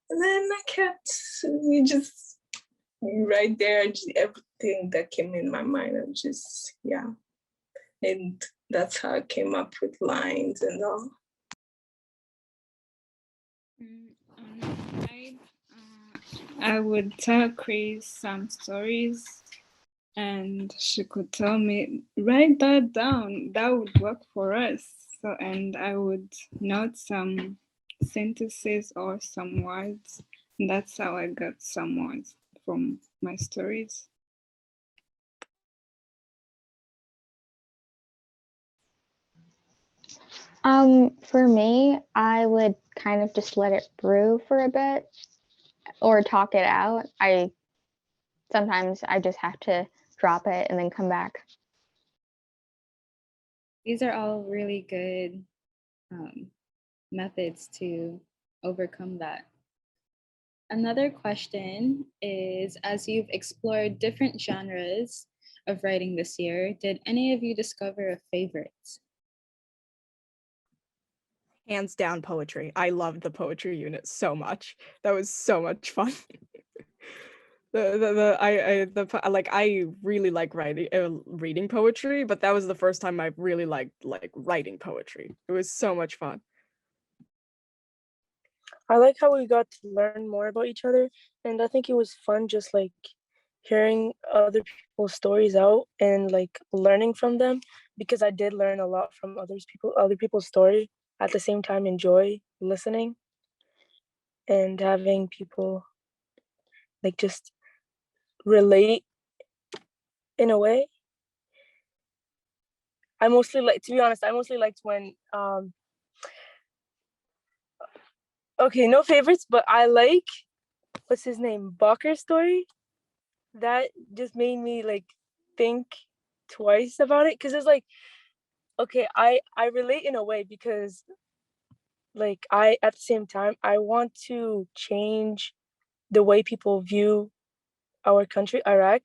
And then I kept just right there, just everything that came in my mind, I'm just, yeah. And that's how I came up with lines and all. I would tell Chris some stories and she could tell me, write that down, that would work for us. So, and I would note some sentences or some words. And that's how I got some words from my stories. For me, I would kind of just let it brew for a bit or talk it out. Sometimes I just have to drop it and then come back. These are all really good methods to overcome that. Another question is, as you've explored different genres of writing this year, did any of you discover a favorite? Hands down poetry. I loved the poetry unit so much. That was so much fun. I really like reading poetry, but that was the first time I really liked like writing poetry. It was so much fun. I like how we got to learn more about each other, and I think it was fun just like hearing other people's stories out and like learning from them, because I did learn a lot from other people's story, at the same time enjoy listening and having people like just relate in a way. To be honest, I mostly liked when okay, no favorites, but I like, what's his name, Focker story. That just made me like think twice about it, because it's like, okay, I relate in a way, because like at the same time, I want to change the way people view our country, Iraq,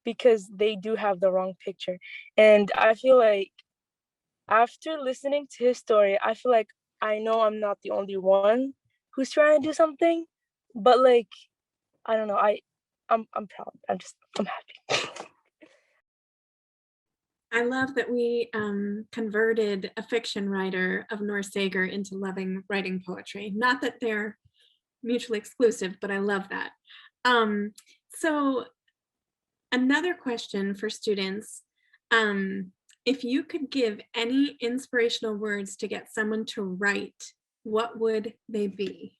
because they do have the wrong picture. And I feel like after listening to his story, I feel like I know I'm not the only one who's trying to do something, but like, I don't know, I'm proud. I'm happy. I love that we converted a fiction writer of Noor Sager into loving writing poetry. Not that they're mutually exclusive, but I love that. So another question for students, if you could give any inspirational words to get someone to write, what would they be?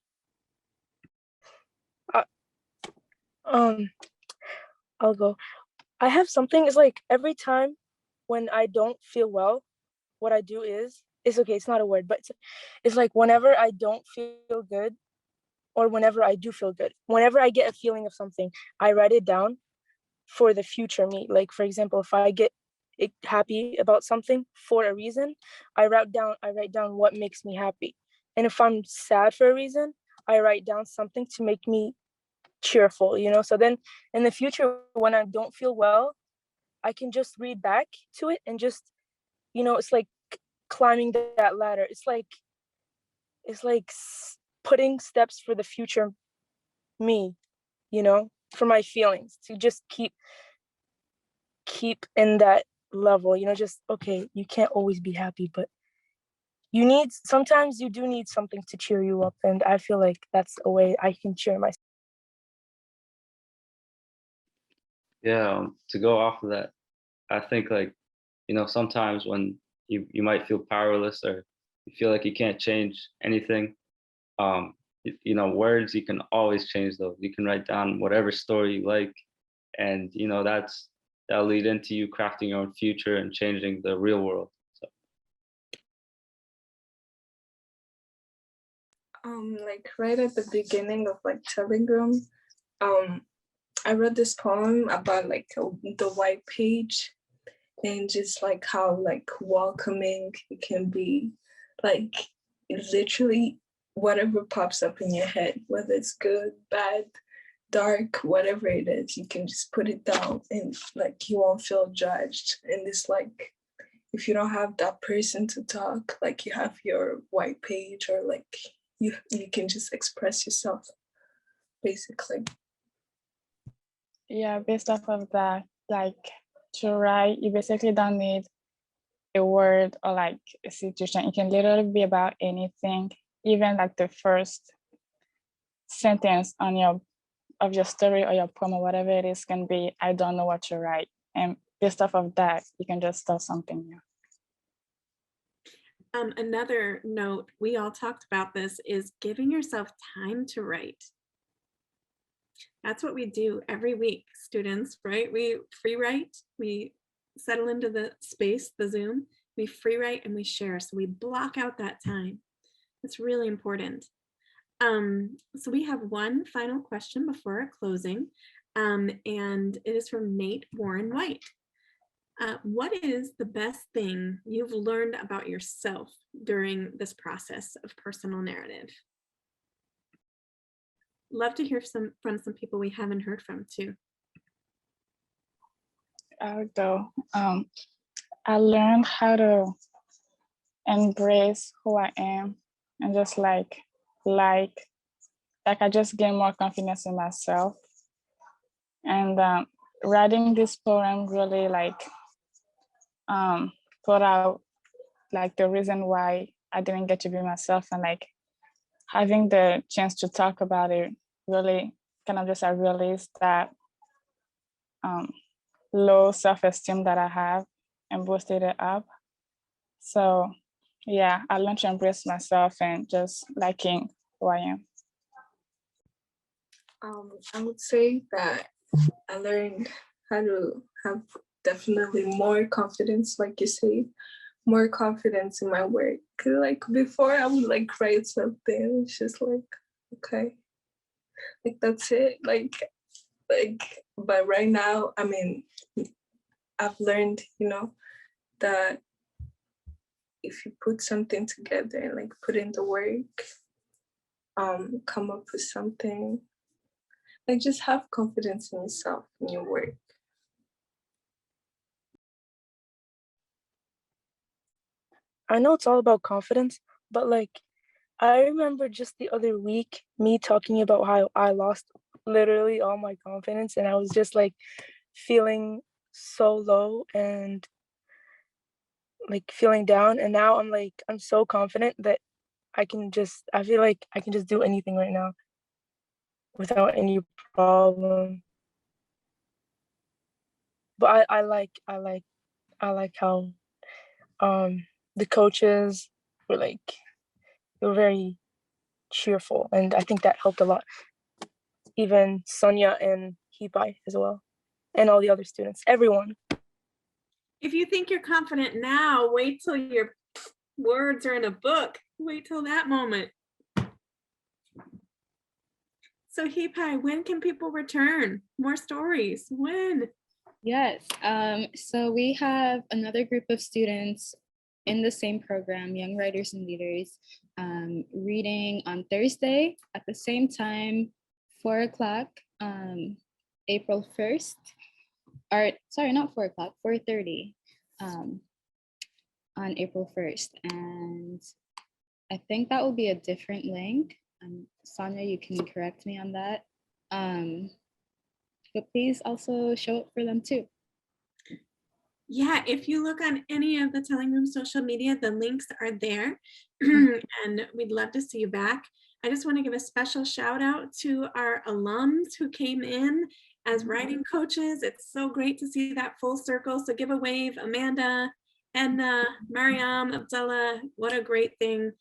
I'll go. I have something, it's like every time when I don't feel well, what I do is, it's okay, it's not a word, but it's like whenever I don't feel good or whenever I do feel good, whenever I get a feeling of something, I write it down for the future me. Like, for example, if I get happy about something for a reason, I write down what makes me happy. And if I'm sad for a reason, I write down something to make me cheerful, so then in the future when I don't feel well, I can just read back to it and just, it's like climbing that ladder. It's like putting steps for the future me, for my feelings to just keep in that level, just, okay, you can't always be happy, but sometimes you do need something to cheer you up, and I feel like that's a way I can cheer myself. Yeah, to go off of that, I think like, sometimes when you might feel powerless or you feel like you can't change anything, words, you can always change those. You can write down whatever story you like, and that'll lead into you crafting your own future and changing the real world. So. Like right at the beginning of like Telegram, I read this poem about like the white page, and just like how like welcoming it can be, like literally whatever pops up in your head, whether it's good, bad, dark, whatever it is, you can just put it down and like you won't feel judged. And it's like if you don't have that person to talk, like you have your white page, or like you can just express yourself basically. Yeah, based off of that, like to write, you basically don't need a word or like a situation. It can literally be about anything, even like the first sentence of your story or your poem or whatever it is can be, I don't know what to write. And based off of that, you can just start something new. Another note, we all talked about this, is giving yourself time to write. That's what we do every week, students, right? We free write, we settle into the space, the Zoom, we free write and we share. So we block out that time. It's really important. So we have one final question before our closing, and it is from Nate Warren White. What is the best thing you've learned about yourself during this process of personal narrative? Love to hear from some people we haven't heard from too. I'll go. I learned how to embrace who I am and just like I just gain more confidence in myself. And writing this poem really put out like the reason why I didn't get to be myself, and like having the chance to talk about it really kind of just I released that low self-esteem that I have and boosted it up. So yeah, I learned to embrace myself and just liking who I am. I would say that I learned how to have definitely more confidence, like you say, more confidence in my work. Cause like before I would like write something, it's just like, okay, like that's it. Like, but right now, I mean, I've learned, that if you put something together and like put in the work, come up with something, like just have confidence in yourself in your work. I know it's all about confidence, but like I remember just the other week me talking about how I lost literally all my confidence and I was just like feeling so low and like feeling down, and now I'm so confident that I feel like I can just do anything right now without any problem. But I like how the coaches were very cheerful, and I think that helped a lot. Even Sonia and Hipai as well, and all the other students, everyone. If you think you're confident now, wait till your words are in a book. Wait till that moment. So Hipai, when can people return? More stories, when? Yes, so we have another group of students in the same program, Young Writers and Leaders, reading on Thursday at the same time, 4 o'clock, April 1st, or sorry, not 4 o'clock, 4:30 on April 1st. And I think that will be a different link. Sonia, you can correct me on that. But please also show up for them too. Yeah, if you look on any of the Telling Room social media, the links are there. And we'd love to see you back. I just want to give a special shout out to our alums who came in as writing coaches. It's so great to see that full circle. So give a wave, Amanda, Edna, Miriam, Abdullah. What a great thing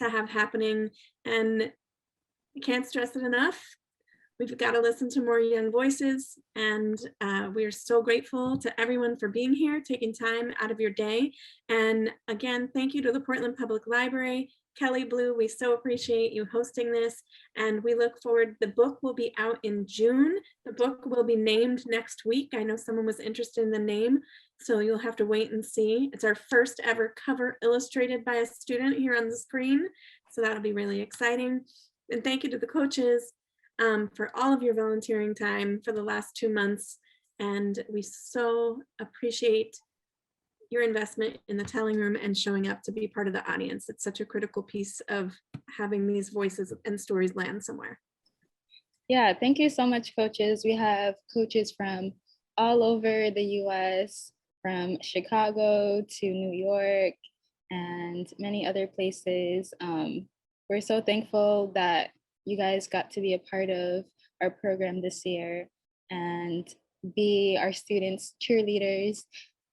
to have happening. And I can't stress it enough. We've got to listen to more young voices, and we are so grateful to everyone for being here, taking time out of your day. And again, thank you to the Portland Public Library. Kelly Blue, we so appreciate you hosting this, and we look forward. The book will be out in June. The book will be named next week. I know someone was interested in the name, so you'll have to wait and see. It's our first ever cover illustrated by a student here on the screen, so that'll be really exciting. And thank you to the coaches for all of your volunteering time for the last 2 months. And we so appreciate your investment in the Telling Room and showing up to be part of the audience. It's such a critical piece of having these voices and stories land somewhere. Yeah, thank you so much, coaches. We have coaches from all over the US, from Chicago to New York and many other places. We're so thankful that you guys got to be a part of our program this year and be our students' cheerleaders.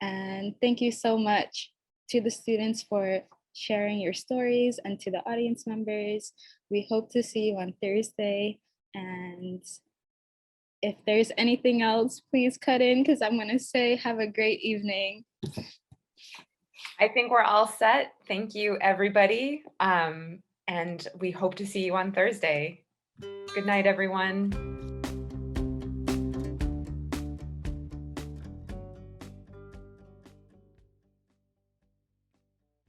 And thank you so much to the students for sharing your stories, and to the audience members. We hope to see you on Thursday. And if there's anything else, please cut in, because I'm going to say have a great evening. I think we're all set. Thank you, everybody. And we hope to see you on Thursday. Good night, everyone.